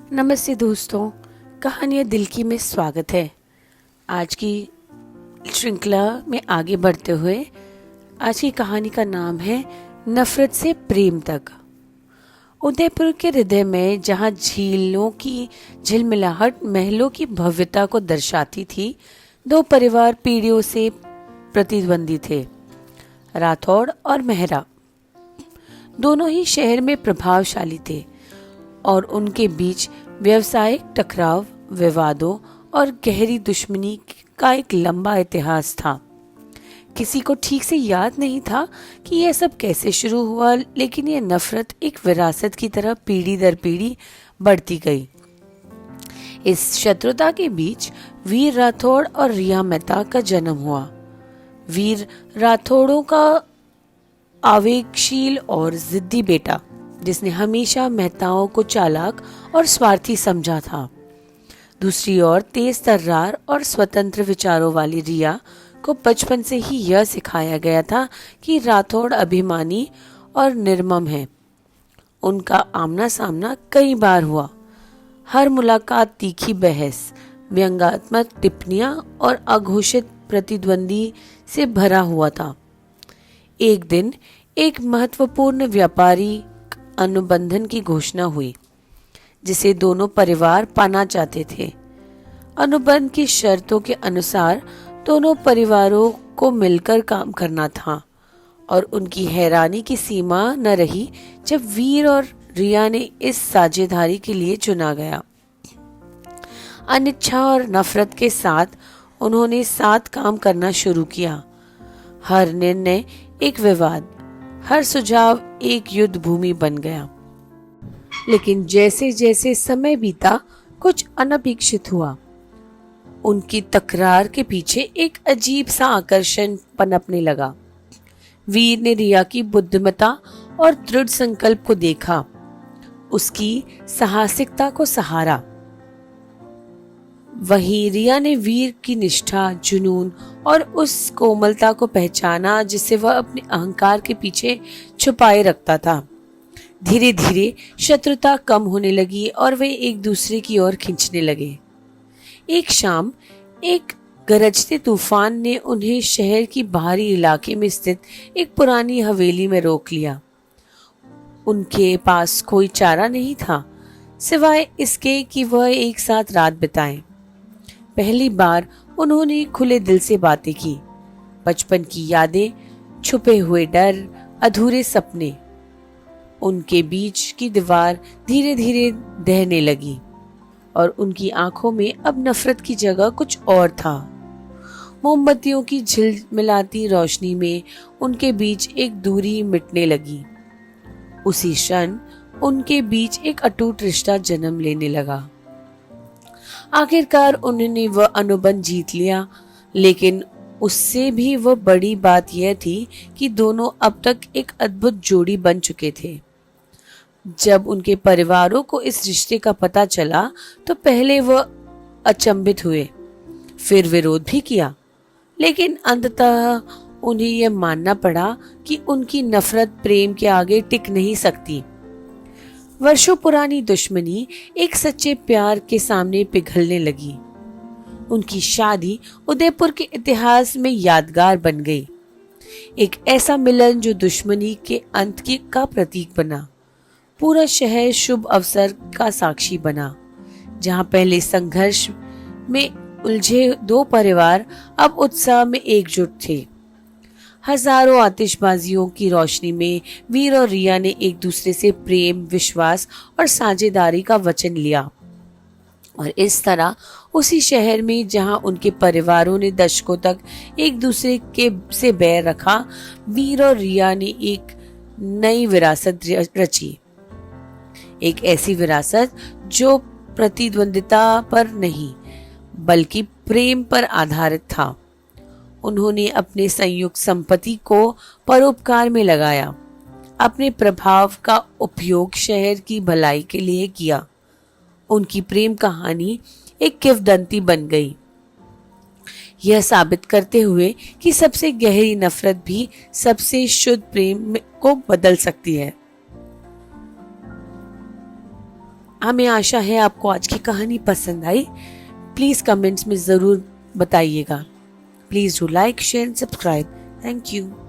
नमस्ते दोस्तों, कहानियाँ दिल की में स्वागत है। आज की श्रृंखला में आगे बढ़ते हुए आज की कहानी का नाम है नफरत से प्रेम तक। उदयपुर के हृदय में जहाँ झीलों की झिलमिलाहट महलों की भव्यता को दर्शाती थी, दो परिवार पीढ़ियों से प्रतिद्वंदी थे, राठौड़ और मेहरा। दोनों ही शहर में प्रभावशाली थे और उनके बीच व्यावसायिक टकराव, विवादों और गहरी दुश्मनी का एक लंबा इतिहास था। किसी को ठीक से याद नहीं था कि यह सब कैसे शुरू हुआ, लेकिन यह नफरत एक विरासत की तरह पीढ़ी दर पीढ़ी बढ़ती गई। इस शत्रुता के बीच वीर राठौड़ और रिया मेहता का जन्म हुआ। वीर राठौड़ों का आवेगशील और जिद्दी बेटा, जिसने हमेशा मेहताओं को चालाक और स्वार्थी समझा था। दूसरी ओर तेज तर्रार और स्वतंत्र विचारों वाली रिया को बचपन से ही यह सिखाया गया था कि राठौड़ अभिमानी और निर्मम है। उनका आमना सामना कई बार हुआ। हर मुलाकात तीखी बहस, व्यंग्यात्मक टिप्पणियां और अघोषित प्रतिद्वंदी से भरा हुआ था। एक दिन एक महत्वपूर्ण व्यापारी अनुबंधन की घोषणा हुई, जिसे दोनों परिवार पाना चाहते थे। अनुबंध की शर्तों के अनुसार दोनों परिवारों को मिलकर काम करना था और उनकी हैरानी की सीमा न रही जब वीर और रिया ने इस साझेदारी के लिए चुना गया। अनिच्छा और नफरत के साथ उन्होंने साथ काम करना शुरू किया। हर निर्णय एक विवाद, हर सुझाव एक युद्ध भूमि बन गया। लेकिन जैसे जैसे समय बीता, कुछ अनपेक्षित हुआ। उनकी तकरार के पीछे एक अजीब सा आकर्षण पनपने लगा। वीर ने रिया की बुद्धिमत्ता और दृढ़ संकल्प को देखा, उसकी साहसिकता को सहारा। वहीं रिया ने वीर की निष्ठा, जुनून और उस कोमलता को पहचाना जिसे वह अपने अहंकार के पीछे छुपाए रखता था। धीरे धीरे शत्रुता कम होने लगी और वे एक दूसरे की ओर खींचने लगे। एक शाम एक गरजते तूफान ने उन्हें शहर की बाहरी इलाके में स्थित एक पुरानी हवेली में रोक लिया। उनके पास कोई चारा नहीं था, सिवाय इसके कि वह एक साथ रात बिताएं। पहली बार उन्होंने खुले दिल से बातें की। बचपन की यादें, छुपे हुए डर, अधूरे सपने। उनके बीच की दीवार धीरे धीरे ढहने लगी और उनकी आंखों में अब नफरत की जगह कुछ और था। मोमबत्तियों की झिलमिलाती रोशनी में उनके बीच एक दूरी मिटने लगी। उसी क्षण उनके बीच एक अटूट रिश्ता जन्म लेने लगा। आखिरकार उन्होंने वह अनुबंध जीत लिया, लेकिन उससे भी वह बड़ी बात यह थी कि दोनों अब तक एक अद्भुत जोड़ी बन चुके थे। जब उनके परिवारों को इस रिश्ते का पता चला तो पहले वह अचंभित हुए, फिर विरोध भी किया, लेकिन अंततः उन्हें यह मानना पड़ा कि उनकी नफरत प्रेम के आगे टिक नहीं सकती। वर्षों पुरानी दुश्मनी एक सच्चे प्यार के सामने पिघलने लगी। उनकी शादी उदयपुर के इतिहास में यादगार बन गई। एक ऐसा मिलन जो दुश्मनी के अंत का प्रतीक बना। पूरा शहर शुभ अवसर का साक्षी बना। जहां पहले संघर्ष में उलझे दो परिवार अब उत्साह में एकजुट थे। हजारों आतिशबाजियों की रोशनी में वीर और रिया ने एक दूसरे से प्रेम, विश्वास और साझेदारी का वचन लिया। और इस तरह उसी शहर में जहां उनके परिवारों ने दशकों तक एक दूसरे के से बैर रखा, वीर और रिया ने एक नई विरासत रची। एक ऐसी विरासत जो प्रतिद्वंदिता पर नहीं बल्कि प्रेम पर आधारित था। उन्होंने अपने संयुक्त संपत्ति को परोपकार में लगाया, अपने प्रभाव का उपयोग शहर की भलाई के लिए किया। उनकी प्रेम कहानी एक किंवदंती बन गई, यह साबित करते हुए कि सबसे गहरी नफरत भी सबसे शुद्ध प्रेम को बदल सकती है। हमें आशा है आपको आज की कहानी पसंद आई। प्लीज़ कमेंट्स में ज़रूर बताइएगा। Please do like, share and subscribe. Thank you.